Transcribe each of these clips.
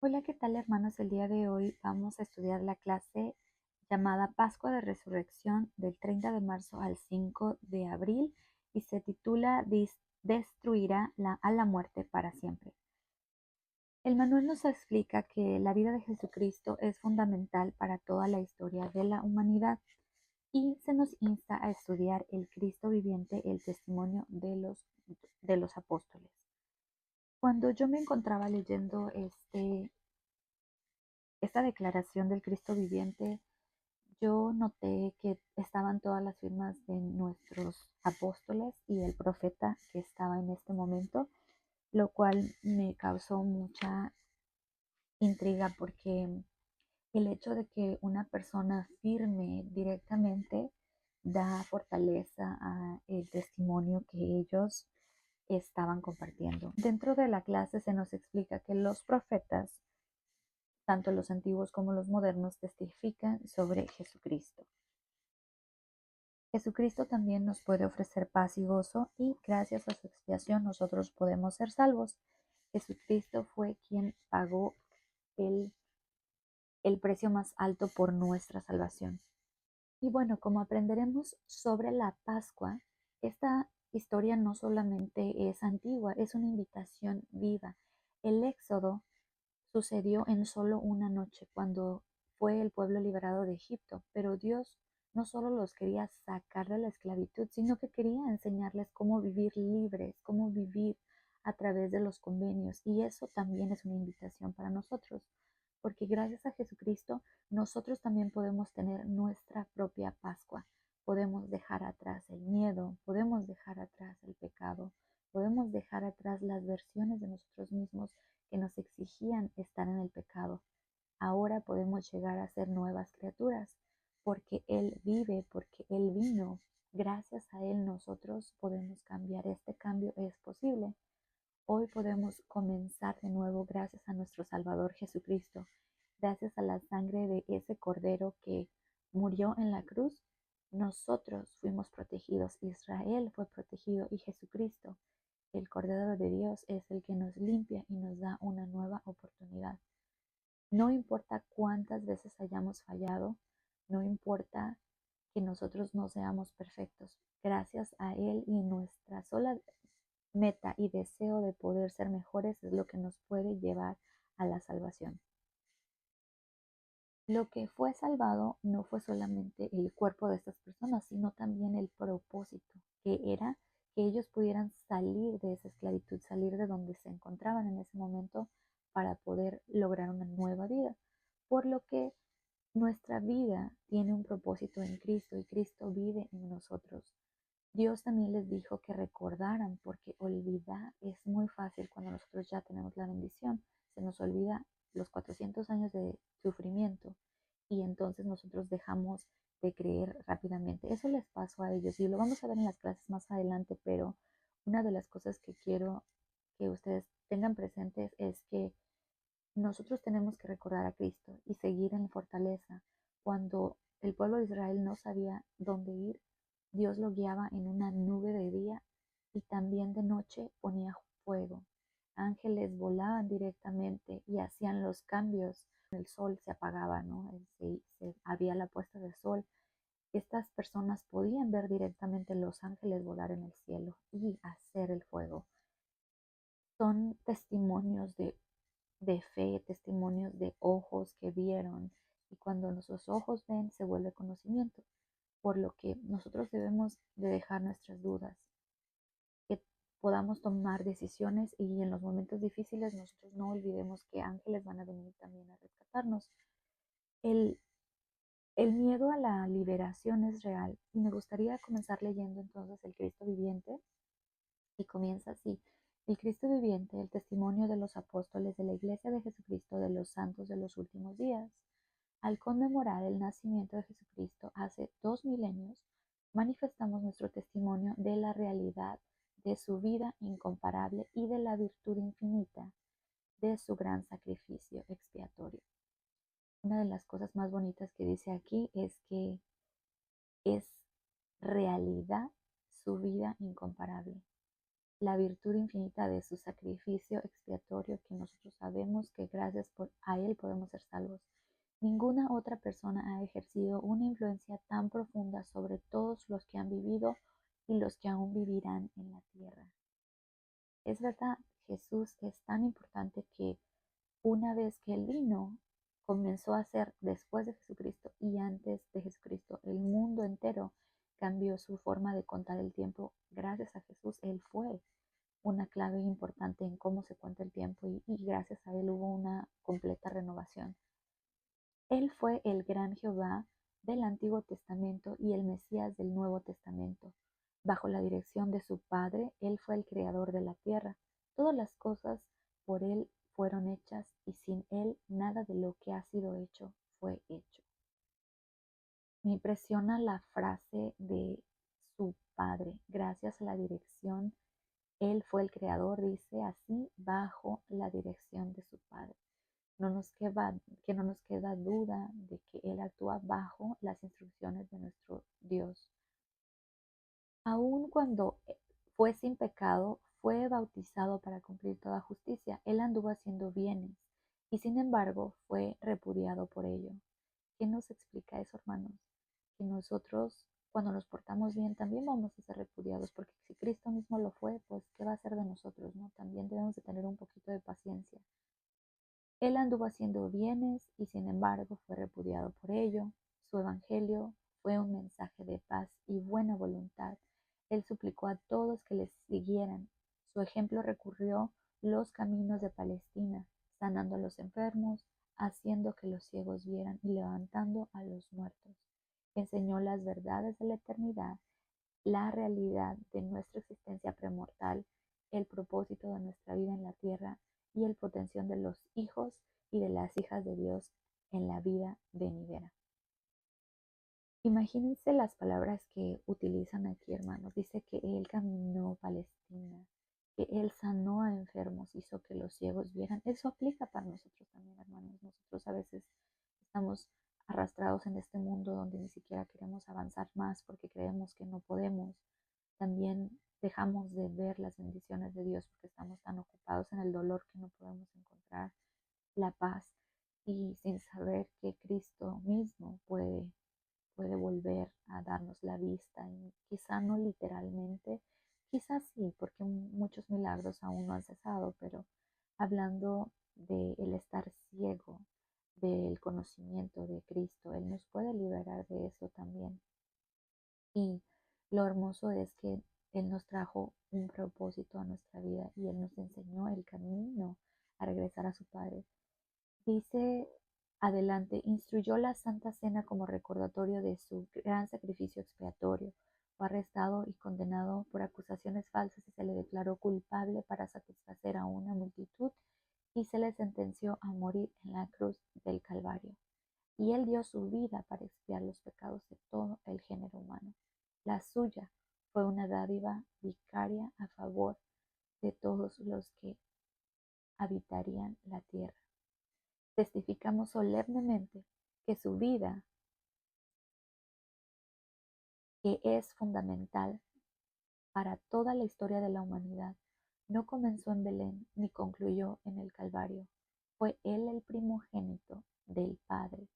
Hola, ¿qué tal hermanos? El día de hoy vamos a estudiar la clase llamada Pascua de Resurrección del 30 de marzo al 5 de abril y se titula Destruirá a la muerte para siempre. El manual nos explica que la vida de Jesucristo es fundamental para toda la historia de la humanidad y se nos insta a estudiar el Cristo viviente, el testimonio de los apóstoles. Cuando yo me encontraba leyendo esta declaración del Cristo viviente, yo noté que estaban todas las firmas de nuestros apóstoles y el profeta que estaba en este momento, lo cual me causó mucha intriga porque el hecho de que una persona firme directamente da fortaleza a el testimonio que ellos estaban compartiendo. Dentro de la clase se nos explica que los profetas, tanto los antiguos como los modernos, testifican sobre Jesucristo. Jesucristo también nos puede ofrecer paz y gozo y gracias a su expiación nosotros podemos ser salvos. Jesucristo fue quien pagó el, el precio más alto por nuestra salvación. Y bueno, como aprenderemos sobre la Pascua, esta historia no solamente es antigua, es una invitación viva. El Éxodo sucedió en solo una noche cuando fue el pueblo liberado de Egipto, pero Dios no solo los quería sacar de la esclavitud, sino que quería enseñarles cómo vivir libres, cómo vivir a través de los convenios. Y eso también es una invitación para nosotros, porque gracias a Jesucristo nosotros también podemos tener nuestra propia Pascua. Podemos dejar atrás el miedo, podemos dejar atrás el pecado, podemos dejar atrás las versiones de nosotros mismos que nos exigían estar en el pecado. Ahora podemos llegar a ser nuevas criaturas, porque Él vive, porque Él vino. Gracias a Él nosotros podemos cambiar. Este cambio es posible. Hoy podemos comenzar de nuevo gracias a nuestro Salvador Jesucristo, gracias a la sangre de ese Cordero que murió en la cruz. Nosotros fuimos protegidos, Israel fue protegido y Jesucristo, el Cordero de Dios, es el que nos limpia y nos da una nueva oportunidad. No importa cuántas veces hayamos fallado, no importa que nosotros no seamos perfectos. Gracias a Él y nuestra sola meta y deseo de poder ser mejores es lo que nos puede llevar a la salvación. Lo que fue salvado no fue solamente el cuerpo de estas personas, sino también el propósito, que era que ellos pudieran salir de esa esclavitud, salir de donde se encontraban en ese momento para poder lograr una nueva vida. Por lo que nuestra vida tiene un propósito en Cristo y Cristo vive en nosotros. Dios también les dijo que recordaran, porque olvidar es muy fácil cuando nosotros ya tenemos la bendición. Se nos olvida los 400 años de sufrimiento y entonces nosotros dejamos de creer rápidamente. Eso les pasó a ellos y lo vamos a ver en las clases más adelante, pero una de las cosas que quiero que ustedes tengan presentes es que nosotros tenemos que recordar a Cristo y seguir en fortaleza. Cuando el pueblo de Israel no sabía dónde ir, Dios lo guiaba en una nube de día y también de noche ponía fuego. Ángeles volaban directamente y hacían los cambios. El sol se apagaba, ¿no? Había la puesta del sol. Estas personas podían ver directamente los ángeles volar en el cielo y hacer el fuego. Son testimonios de fe, testimonios de ojos que vieron. Y cuando nuestros ojos ven, se vuelve conocimiento. Por lo que nosotros debemos de dejar nuestras dudas, que podamos tomar decisiones y en los momentos difíciles nosotros no olvidemos que ángeles van a venir también a rescatarnos. El, el miedo a la liberación es real y me gustaría comenzar leyendo entonces el Cristo viviente y comienza así. El Cristo viviente, el testimonio de los apóstoles de la Iglesia de Jesucristo de los santos de los últimos días. Al conmemorar el nacimiento de Jesucristo hace 2 milenios, manifestamos nuestro testimonio de la realidad de su vida incomparable y de la virtud infinita de su gran sacrificio expiatorio. Una de las cosas más bonitas que dice aquí es que es realidad su vida incomparable. la virtud infinita de su sacrificio expiatorio, que nosotros sabemos que gracias a Él podemos ser salvos. Ninguna otra persona ha ejercido una influencia tan profunda sobre todos los que han vivido y los que aún vivirán en la tierra. Es verdad, Jesús es tan importante que una vez que Él vino, comenzó a ser después de Jesucristo y antes de Jesucristo. El mundo entero cambió su forma de contar el tiempo. Gracias a Jesús, Él fue una clave importante en cómo se cuenta el tiempo y gracias a Él hubo una completa renovación. Él fue el gran Jehová del Antiguo Testamento y el Mesías del Nuevo Testamento. Bajo la dirección de su Padre, Él fue el creador de la tierra. Todas las cosas por Él fueron hechas y sin Él nada de lo que ha sido hecho fue hecho. Me impresiona la frase de su Padre. Gracias a la dirección, Él fue el creador, dice así, bajo la dirección de su Padre. No nos queda duda de que Él actúa bajo las instrucciones de nuestro Dios. Aun cuando fue sin pecado, fue bautizado para cumplir toda justicia. Él anduvo haciendo bienes y sin embargo fue repudiado por ello. ¿Qué nos explica eso, hermanos? Que nosotros, cuando nos portamos bien, también vamos a ser repudiados, porque si Cristo mismo lo fue, pues ¿qué va a hacer de nosotros, no? También debemos de tener un poquito de paciencia. Él anduvo haciendo bienes y sin embargo fue repudiado por ello. Su evangelio fue un mensaje de paz y buena voluntad. Él suplicó a todos que les siguieran. Su ejemplo recorrió los caminos de Palestina, sanando a los enfermos, haciendo que los ciegos vieran y levantando a los muertos. Enseñó las verdades de la eternidad, la realidad de nuestra existencia premortal, el propósito de nuestra vida en la tierra y el potencial de los hijos y de las hijas de Dios en la vida venidera. Imagínense las palabras que utilizan aquí, hermanos. Dice que Él caminó Palestina, que Él sanó a enfermos, hizo que los ciegos vieran. Eso aplica para nosotros también, hermanos. Nosotros a veces estamos arrastrados en este mundo donde ni siquiera queremos avanzar más porque creemos que no podemos. También dejamos de ver las bendiciones de Dios porque estamos tan ocupados en el dolor que no podemos encontrar la paz y sin saber que Cristo mismo puede volver a darnos la vista, y quizá no literalmente, quizás sí, porque muchos milagros aún no han cesado, pero hablando de el estar ciego, del conocimiento de Cristo, Él nos puede liberar de eso también. Y lo hermoso es que Él nos trajo un propósito a nuestra vida y Él nos enseñó el camino a regresar a su Padre. Dice adelante, instruyó la Santa Cena como recordatorio de su gran sacrificio expiatorio. Fue arrestado y condenado por acusaciones falsas y se le declaró culpable para satisfacer a una multitud y se le sentenció a morir en la cruz del Calvario. Y Él dio su vida para expiar los pecados de todo el género humano. La suya fue una dádiva vicaria a favor de todos los que habitarían la tierra. Testificamos solemnemente que su vida, que es fundamental para toda la historia de la humanidad, no comenzó en Belén ni concluyó en el Calvario. Fue Él el primogénito del Padre,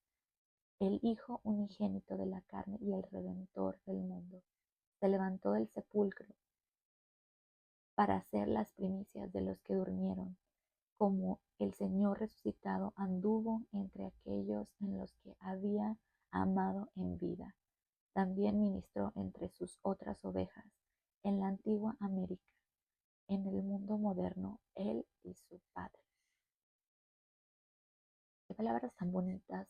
el Hijo unigénito de la carne y el Redentor del mundo. Se levantó del sepulcro para ser las primicias de los que durmieron, como el Señor resucitado anduvo entre aquellos en los que había amado en vida. También ministró entre sus otras ovejas en la antigua América, en el mundo moderno, Él y su Padre. Qué palabras tan bonitas.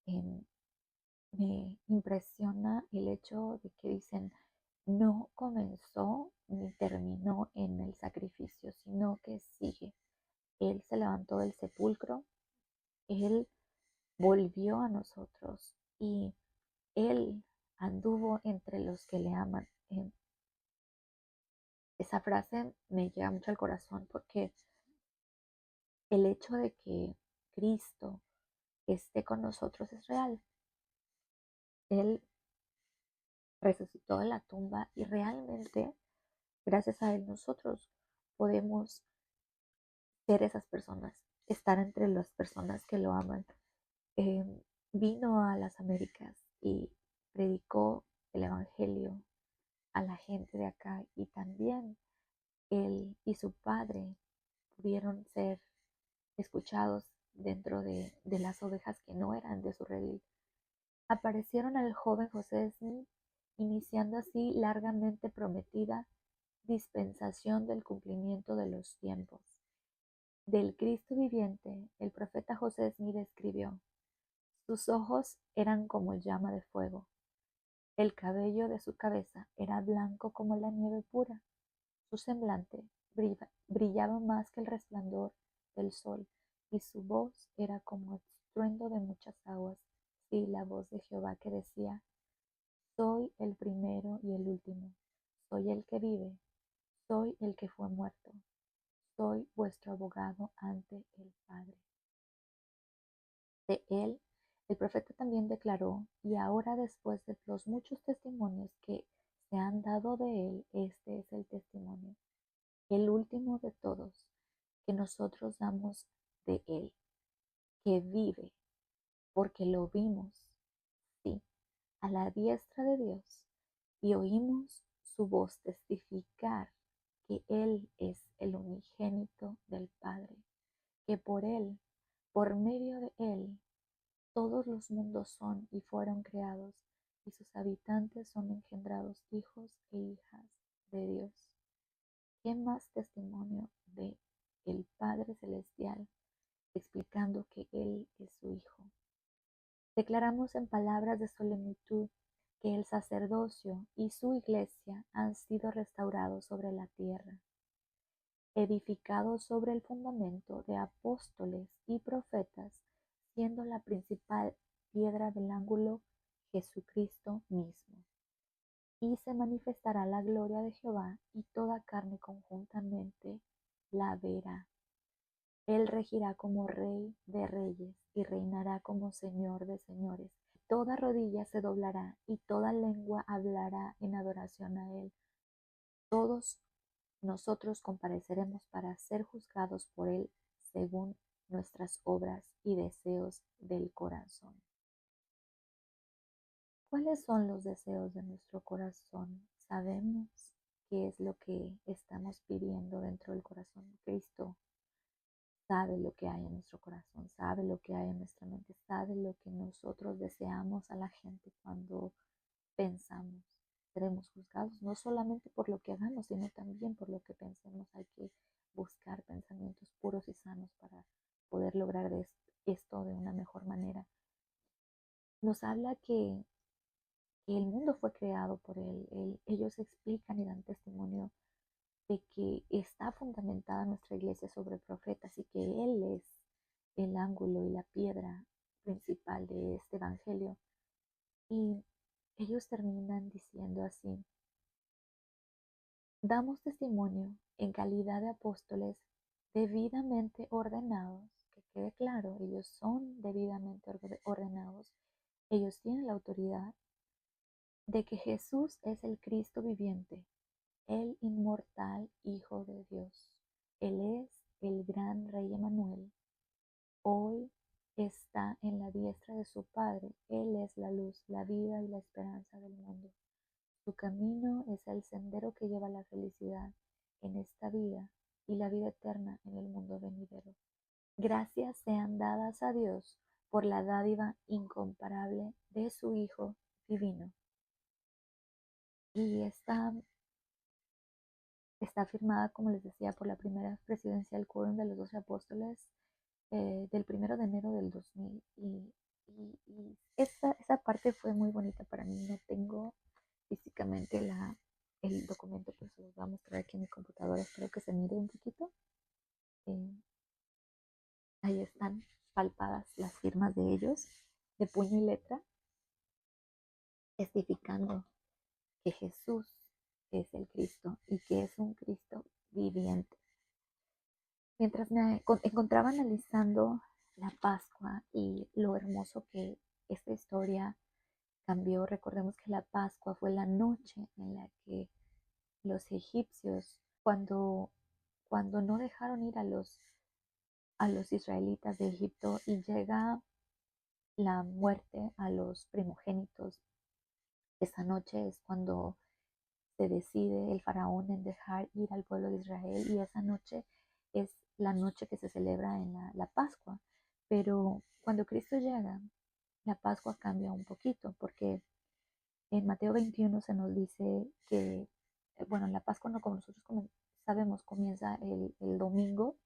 Me impresiona el hecho de que dicen, no comenzó ni terminó en el sacrificio, sino que sigue. Él se levantó del sepulcro, Él volvió a nosotros y Él anduvo entre los que le aman. Esa frase me llega mucho al corazón porque el hecho de que Cristo esté con nosotros es real. Él resucitó de la tumba y realmente, gracias a Él, nosotros podemos ser esas personas, estar entre las personas que lo aman. Eh, Vino a las Américas y predicó el Evangelio a la gente de acá, y también él y su padre pudieron ser escuchados dentro de las ovejas que no eran de su redil. Aparecieron al joven José Smith, iniciando así largamente prometida dispensación del cumplimiento de los tiempos. Del Cristo viviente, el profeta José Smith escribió: sus ojos eran como llama de fuego, el cabello de su cabeza era blanco como la nieve pura, su semblante brillaba más que el resplandor del sol, y su voz era como estruendo de muchas aguas. Sí, la voz de Jehová que decía: soy el primero y el último, soy el que vive, soy el que fue muerto, soy vuestro abogado ante el Padre. De él, el profeta también declaró: y ahora, después de los muchos testimonios que se han dado de él, este es el testimonio, el último de todos, que nosotros damos de él, que vive, porque lo vimos, sí, a la diestra de Dios, y oímos su voz testificar que Él es el unigénito del Padre, que por Él, por medio de Él, todos los mundos son y fueron creados, y sus habitantes son engendrados hijos e hijas de Dios. ¿Qué más testimonio de el Padre Celestial explicando que Él es su Hijo? Declaramos en palabras de solemnitud que el sacerdocio y su iglesia han sido restaurados sobre la tierra, edificados sobre el fundamento de apóstoles y profetas, siendo la principal piedra del ángulo Jesucristo mismo. Y se manifestará la gloria de Jehová, y toda carne conjuntamente la verá. Él regirá como Rey de reyes y reinará como Señor de señores. Toda rodilla se doblará y toda lengua hablará en adoración a Él. Todos nosotros compareceremos para ser juzgados por Él según nuestras obras y deseos del corazón. ¿Cuáles son los deseos de nuestro corazón? ¿Sabemos qué es lo que estamos pidiendo dentro del corazón? Cristo sabe lo que hay en nuestro corazón, sabe lo que hay en nuestra mente, sabe lo que nosotros deseamos a la gente cuando pensamos. Seremos juzgados no solamente por lo que hagamos, sino también por lo que pensemos. Hay que buscar pensamientos puros y sanos para poder lograr esto de una mejor manera. Nos habla que el mundo fue creado por Él. Ellos explican y dan testimonio de que está fundamentada nuestra iglesia sobre profetas, y que Él es el ángulo y la piedra principal de este evangelio. Y ellos terminan diciendo así: damos testimonio en calidad de apóstoles debidamente ordenados, que quede claro, ellos son debidamente ordenados, ellos tienen la autoridad, de que Jesús es el Cristo viviente, el inmortal Hijo de Dios. Él es el gran Rey Emanuel. Hoy está en la diestra de su Padre. Él es la luz, la vida y la esperanza del mundo. Su camino es el sendero que lleva a la felicidad en esta vida y la vida eterna en el mundo venidero. Gracias sean dadas a Dios por la dádiva incomparable de su Hijo divino. Y está firmada, como les decía, por la primera presidencia del Quórum de los 12 Apóstoles, del 1 de enero del 2000. Y esa parte fue muy bonita para mí. No tengo físicamente el documento, pero se los voy a mostrar aquí en mi computadora. Espero que se mire un poquito. Eh, Ahí están palpadas las firmas de ellos, de puño y letra, testificando que Jesús es el Cristo y que es un Cristo viviente. Mientras me encontraba analizando la Pascua y lo hermoso que esta historia cambió, recordemos que la Pascua fue la noche en la que los egipcios, cuando cuando no dejaron ir a los israelitas de Egipto y llega la muerte a los primogénitos. Esa noche es cuando se decide el faraón en dejar ir al pueblo de Israel y esa noche es la noche que se celebra en la Pascua. Pero cuando Cristo llega, la Pascua cambia un poquito porque en Mateo 21 se nos dice que, bueno, la Pascua no como nosotros sabemos, comienza el domingo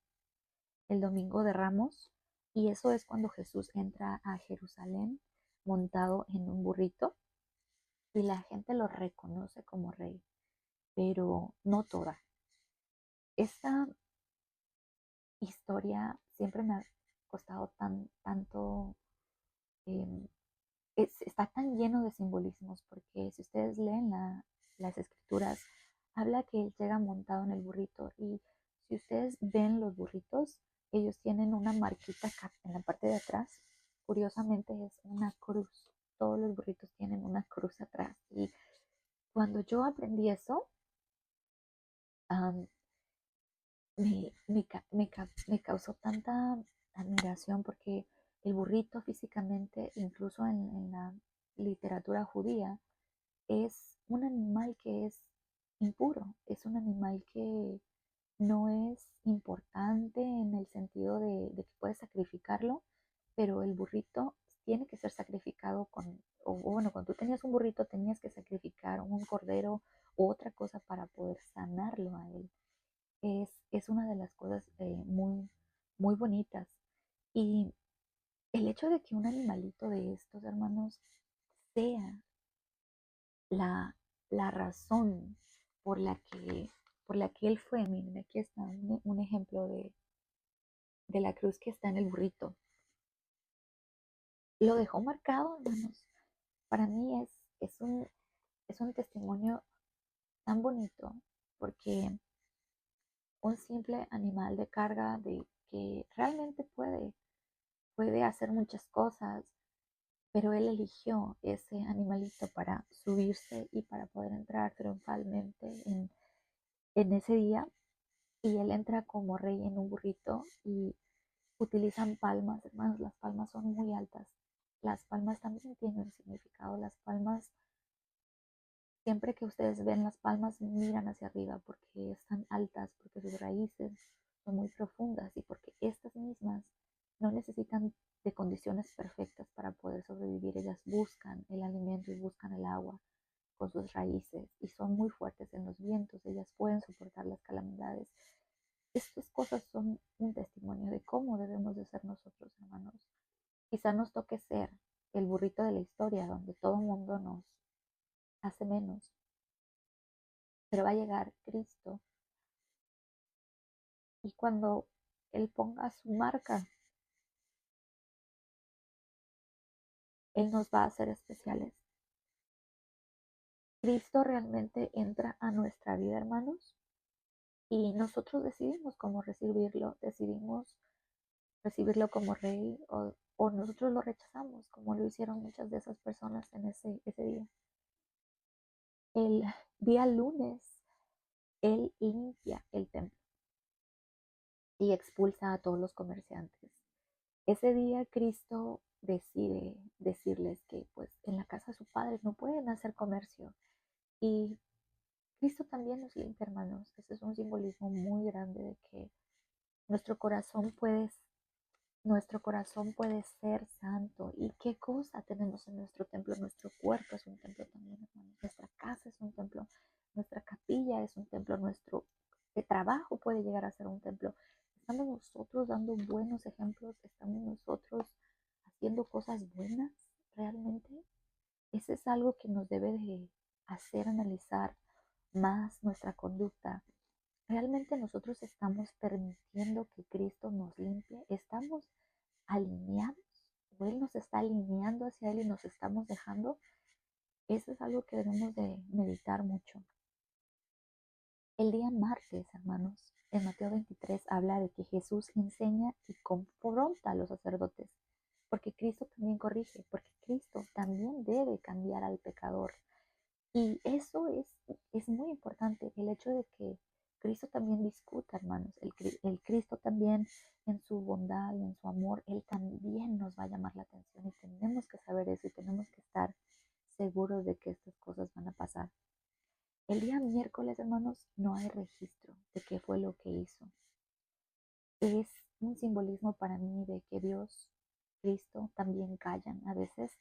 de Ramos, y eso es cuando Jesús entra a Jerusalén montado en un burrito y la gente lo reconoce como rey, pero no toda. Esta historia siempre me ha costado tanto, eh, está tan lleno de simbolismos, porque si ustedes leen las escrituras, habla que él llega montado en el burrito y si ustedes ven los burritos, ellos tienen una marquita acá en la parte de atrás. Curiosamente es una cruz. Todos los burritos tienen una cruz atrás. Y cuando yo aprendí eso, um, me causó tanta admiración porque el burrito físicamente, incluso en la literatura judía, es un animal que es impuro, es un animal que no es importante en el sentido de que puedes sacrificarlo, pero el burrito tiene que ser sacrificado o bueno, cuando tú tenías un burrito tenías que sacrificar un cordero u otra cosa para poder sanarlo a él. Es una de las cosas muy bonitas. Y el hecho de que un animalito de estos, hermanos, sea la, la razón por la por la que él fue. Miren, aquí está un ejemplo de la cruz que está en el burrito. Lo dejó marcado, hermanos. Para mí es un testimonio tan bonito porque un simple animal de carga de que realmente puede hacer muchas cosas, pero él eligió ese animalito para subirse y para poder entrar triunfalmente en ese día. Y él entra como rey en un burrito y utilizan palmas, hermanos, las palmas son muy altas. Las palmas también tienen significado. Las palmas, siempre que ustedes ven las palmas, miran hacia arriba porque están altas, porque sus raíces son muy profundas y porque estas mismas no necesitan de condiciones perfectas para poder sobrevivir. Ellas buscan el alimento y buscan el agua con sus raíces y son muy fuertes en los vientos. Ellas pueden soportar las calamidades. Estas cosas son un testimonio de cómo debemos de ser nosotros, hermanos. Quizá nos toque ser el burrito de la historia, donde todo el mundo nos hace menos, pero va a llegar Cristo y cuando Él ponga su marca, Él nos va a hacer especiales. Cristo realmente entra a nuestra vida, hermanos, y nosotros decidimos cómo recibirlo, decidimos recibirlo como rey o nosotros lo rechazamos, como lo hicieron muchas de esas personas en ese día. El día lunes, Él limpia el templo y expulsa a todos los comerciantes. Ese día Cristo decide decirles que pues en la casa de su padre no pueden hacer comercio. Y Cristo también nos limpia, hermanos. Ese es un simbolismo muy grande de que nuestro corazón puede nuestro corazón puede ser santo. ¿Y qué cosa tenemos en nuestro templo? Nuestro cuerpo es un templo también, hermanos. Nuestra casa es un templo. Nuestra capilla es un templo. Nuestro trabajo puede llegar a ser un templo. Estamos nosotros dando buenos ejemplos. Estamos nosotros haciendo cosas buenas realmente. Eso es algo que nos debe de hacer analizar más nuestra conducta. ¿Realmente nosotros estamos permitiendo que Cristo nos limpie? ¿Estamos alineados? ¿O Él nos está alineando hacia Él y nos estamos dejando? Eso es algo que debemos de meditar mucho. El día martes, hermanos, en Mateo 23 habla de que Jesús enseña y confronta a los sacerdotes, porque Cristo también corrige, porque Cristo también debe cambiar al pecador. Y eso es muy importante, el hecho de que Cristo también discute, hermanos. El Cristo también en su bondad y en su amor, Él también nos va a llamar la atención y tenemos que saber eso y tenemos que estar seguros de que estas cosas van a pasar. El día miércoles, hermanos, no hay registro de qué fue lo que hizo. Es un simbolismo para mí de que Dios, Cristo, también callan. A veces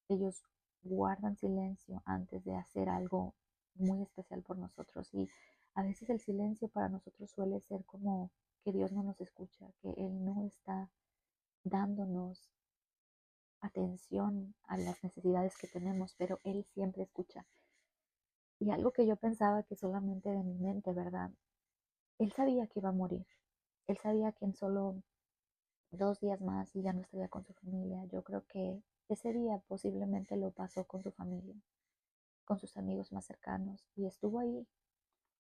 ellos guardan silencio antes de hacer algo muy especial por nosotros. Y a veces el silencio para nosotros suele ser como que Dios no nos escucha, que Él no está dándonos atención a las necesidades que tenemos, pero Él siempre escucha. Y algo que yo pensaba que solamente de mi mente, ¿verdad? Él sabía que iba a morir. Él sabía que en solo 2 días más y ya no estaría con su familia. Yo creo que ese día posiblemente lo pasó con su familia, con sus amigos más cercanos y estuvo ahí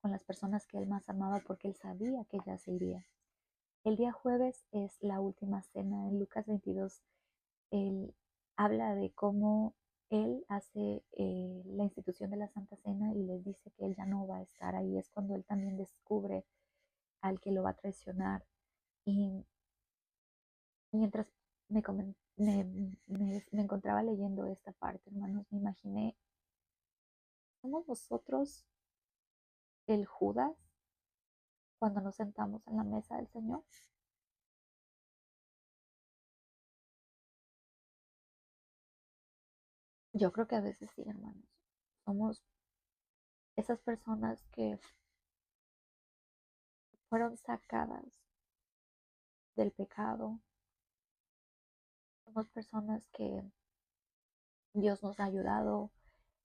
con las personas que él más amaba porque él sabía que ya se iría. El día jueves es la última cena. En Lucas 22, él habla de cómo él hace la institución de la Santa Cena y les dice que él ya no va a estar ahí. Es cuando él también descubre al que lo va a traicionar. Y mientras me encontraba leyendo esta parte, hermanos, me imaginé, ¿somos nosotros el Judas cuando nos sentamos en la mesa del Señor? Yo creo que a veces sí, hermanos. Somos esas personas que fueron sacadas del pecado. Somos personas que Dios nos ha ayudado,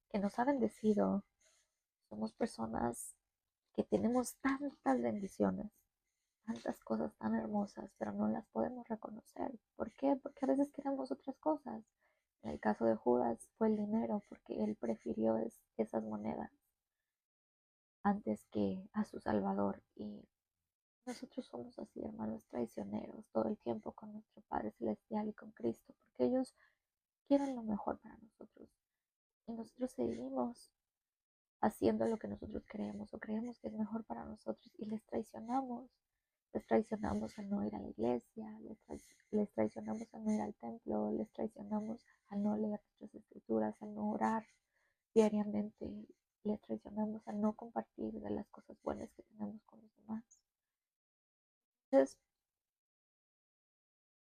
que nos ha bendecido. Somos personas que tenemos tantas bendiciones, tantas cosas tan hermosas, pero no las podemos reconocer. ¿Por qué? Porque a veces queremos otras cosas. En el caso de Judas fue el dinero, porque él prefirió esas monedas antes que a su Salvador. Y nosotros somos así, hermanos, traicioneros todo el tiempo con nuestro Padre Celestial y con Cristo, porque ellos quieren lo mejor para nosotros. Y nosotros seguimos haciendo lo que nosotros creemos o creemos que es mejor para nosotros y les traicionamos. Les traicionamos al no ir a la iglesia, les traicionamos al no ir al templo, les traicionamos al no leer nuestras escrituras, al no orar diariamente, les traicionamos al no compartir de las cosas buenas que tenemos con los demás. Entonces,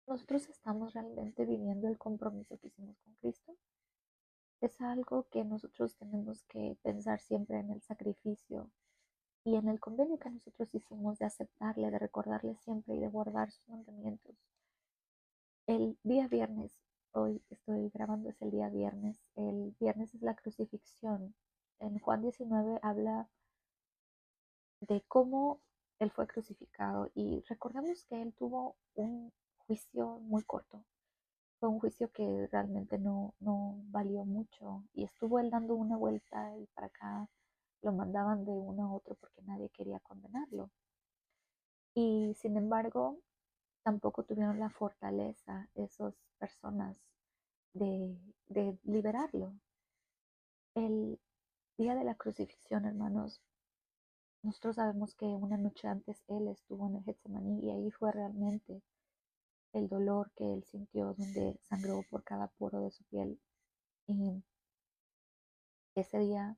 nosotros estamos realmente viviendo el compromiso que hicimos con Cristo. Es algo que nosotros tenemos que pensar siempre en el sacrificio y en el convenio que nosotros hicimos de aceptarle, de recordarle siempre y de guardar sus mandamientos. El día viernes, hoy estoy grabando, es el día viernes. El viernes es la crucifixión. En Juan 19 habla de cómo él fue crucificado y recordemos que él tuvo un juicio muy corto. Fue un juicio que realmente no valió mucho y estuvo él dando una vuelta y para acá lo mandaban de uno a otro porque nadie quería condenarlo. Y sin embargo, tampoco tuvieron la fortaleza esas personas de, de liberarlo. El día de la crucifixión, hermanos, nosotros sabemos que una noche antes él estuvo en el Getsemaní y ahí fue realmente el dolor que él sintió, donde sangró por cada poro de su piel. Y ese día,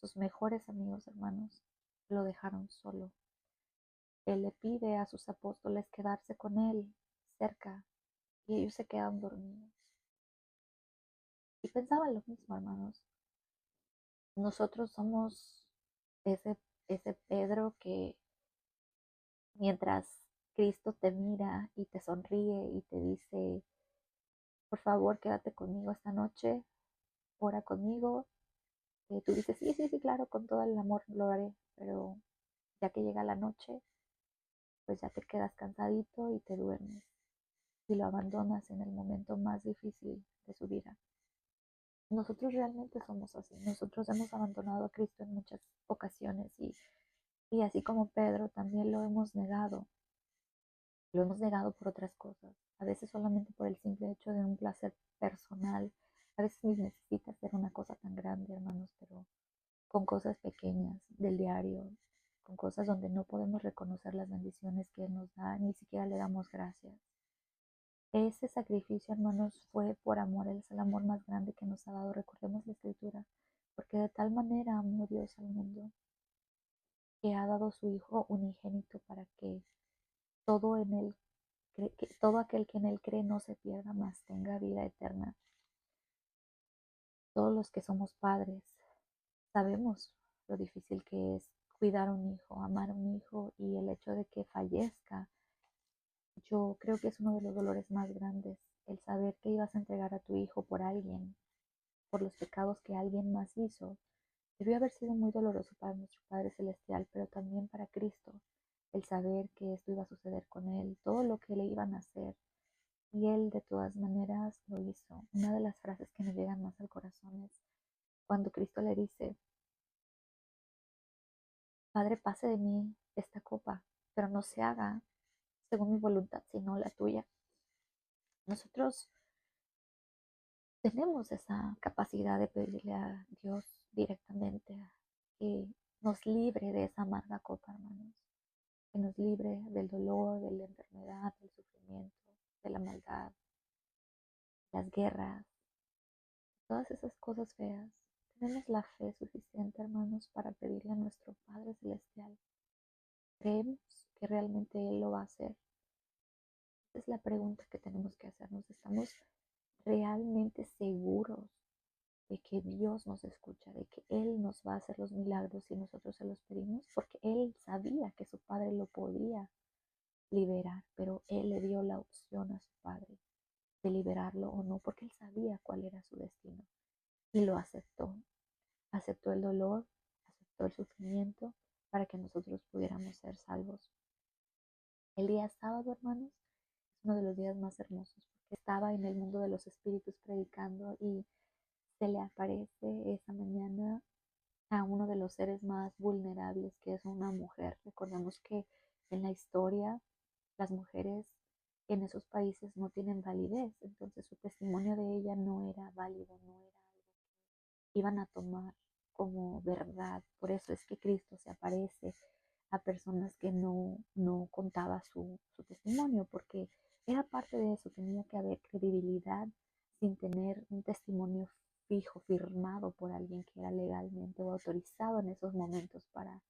sus mejores amigos, hermanos, lo dejaron solo. Él le pide a sus apóstoles quedarse con él cerca y ellos se quedan dormidos. Y pensaba lo mismo, hermanos. Nosotros somos ese, ese Pedro que mientras Cristo te mira y te sonríe y te dice, por favor, quédate conmigo esta noche, ora conmigo. Tú dices, sí, sí, sí, claro, con todo el amor lo haré, pero ya que llega la noche, pues ya te quedas cansadito y te duermes y lo abandonas en el momento más difícil de su vida. Nosotros realmente somos así. Nosotros hemos abandonado a Cristo en muchas ocasiones y así como Pedro también lo hemos negado. Lo hemos negado por otras cosas. A veces solamente por el simple hecho de un placer personal. A veces ni necesita ser una cosa tan grande, hermanos, pero con cosas pequeñas del diario, con cosas donde no podemos reconocer las bendiciones que Él nos da, ni siquiera le damos gracias. Ese sacrificio, hermanos, fue por amor. Él es el amor más grande que nos ha dado. Recordemos la escritura, porque de tal manera amó Dios al mundo, que ha dado su Hijo unigénito para que todo en él, que todo aquel que en él cree no se pierda, mas tenga vida eterna. Todos los que somos padres sabemos lo difícil que es cuidar a un hijo, amar a un hijo, y el hecho de que fallezca, yo creo que es uno de los dolores más grandes, el saber que ibas a entregar a tu hijo por alguien, por los pecados que alguien más hizo. Debió haber sido muy doloroso para nuestro Padre Celestial, pero también para Cristo, el saber que esto iba a suceder con Él, todo lo que le iban a hacer. Y Él de todas maneras lo hizo. Una de las frases que me llegan más al corazón es cuando Cristo le dice, Padre, pase de mí esta copa, pero no se haga según mi voluntad, sino la tuya. Nosotros tenemos esa capacidad de pedirle a Dios directamente que nos libre de esa amarga copa, hermanos, que nos libre del dolor, de la enfermedad, del sufrimiento, de la maldad, las guerras, todas esas cosas feas. Tenemos la fe suficiente, hermanos, para pedirle a nuestro Padre Celestial. ¿Creemos que realmente Él lo va a hacer? Esa es la pregunta que tenemos que hacernos. ¿Estamos realmente seguros de que Dios nos escucha, de que Él nos va a hacer los milagros si nosotros se los pedimos? Porque Él sabía que su Padre lo podía liberar, pero Él le dio la opción a su Padre de liberarlo o no, porque Él sabía cuál era su destino y lo aceptó. Aceptó el dolor, aceptó el sufrimiento para que nosotros pudiéramos ser salvos. El día sábado, hermanos, es uno de los días más hermosos porque estaba en el mundo de los espíritus predicando y se le aparece esa mañana a uno de los seres más vulnerables, que es una mujer. Recordemos que en la historia las mujeres en esos países no tienen validez, entonces su testimonio de ella no era válido, no era algo que iban a tomar como verdad. Por eso es que Cristo se aparece a personas que no contaba su testimonio, porque era parte de eso, tenía que haber credibilidad sin tener un testimonio fijo, firmado por alguien que era legalmente o autorizado en esos momentos para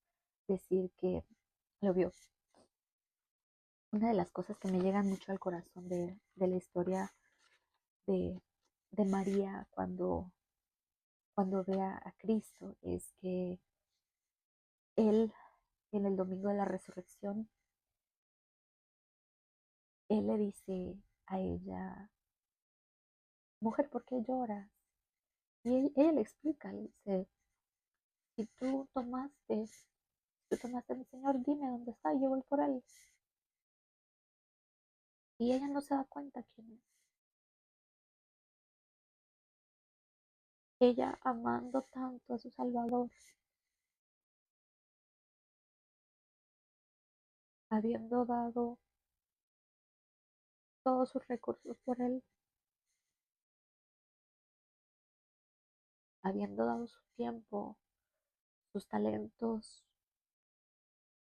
decir que lo vio. Una de las cosas que me llegan mucho al corazón de la historia de, de María cuando ve a Cristo es que Él, en el domingo de la resurrección, Él le dice a ella, mujer, ¿por qué lloras? Y ella le explica, le dice, si tú tomaste a mi Señor, dime dónde está, y yo voy por él. Y ella no se da cuenta quién es. Ella amando tanto a su Salvador, habiendo dado todos sus recursos por él, habiendo dado su tiempo, sus talentos,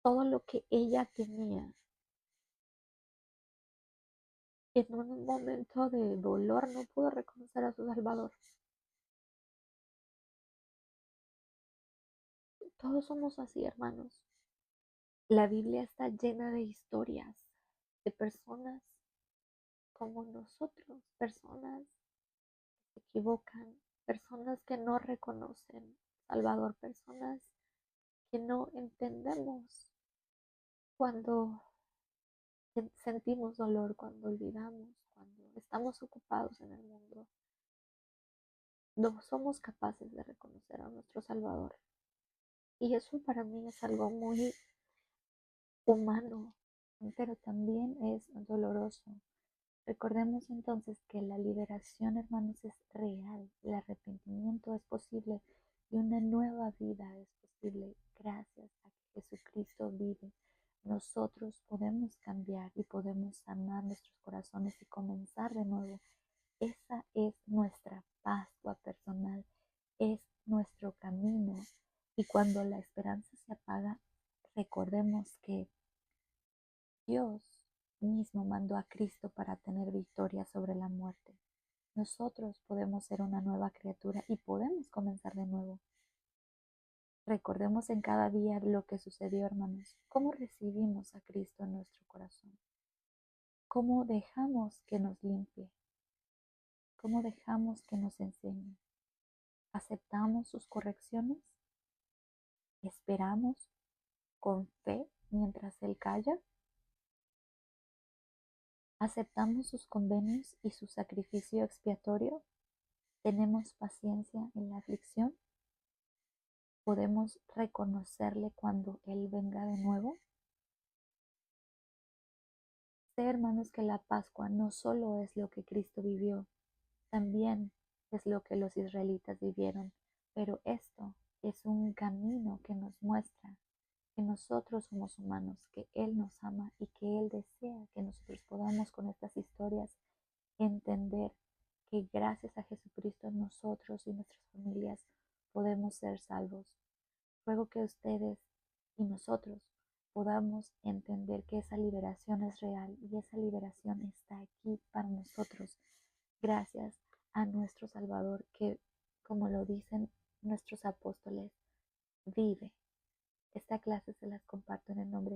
todo lo que ella tenía, en un momento de dolor no pudo reconocer a su Salvador. Todos somos así, hermanos. La Biblia está llena de historias de personas como nosotros, personas que se equivocan, personas que no reconocen Salvador, personas que no entendemos cuando sentimos dolor, cuando olvidamos, cuando estamos ocupados en el mundo. No somos capaces de reconocer a nuestro Salvador. Y eso para mí es algo muy humano, pero también es doloroso. Recordemos entonces que la liberación, hermanos, es real, el arrepentimiento es posible y una nueva vida es posible gracias a que Jesucristo vive. Nosotros podemos cambiar y podemos sanar nuestros corazones y comenzar de nuevo. Esa es nuestra Pascua personal, es nuestro camino. Y cuando la esperanza se apaga, Recordemos que Dios mismo mandó a Cristo para tener victoria sobre la muerte. Nosotros podemos ser una nueva criatura y podemos comenzar de nuevo. Recordemos en cada día lo que sucedió, hermanos. ¿Cómo recibimos a Cristo en nuestro corazón? ¿Cómo dejamos que nos limpie? ¿Cómo dejamos que nos enseñe? ¿Aceptamos sus correcciones? ¿Esperamos con fe mientras Él calla? ¿Aceptamos sus convenios y su sacrificio expiatorio? ¿Tenemos paciencia en la aflicción? ¿Podemos reconocerle cuando Él venga de nuevo? Sé, hermanos, que la Pascua no solo es lo que Cristo vivió, también es lo que los israelitas vivieron, pero esto es un camino que nos muestra que nosotros somos humanos, que Él nos ama y que Él desea que nosotros podamos con estas historias entender que gracias a Jesucristo nosotros y nuestras familias podemos ser salvos. Ruego que ustedes y nosotros podamos entender que esa liberación es real y esa liberación está aquí para nosotros, gracias a nuestro Salvador que, como lo dicen nuestros apóstoles, vive. Esta clase se las comparto en el nombre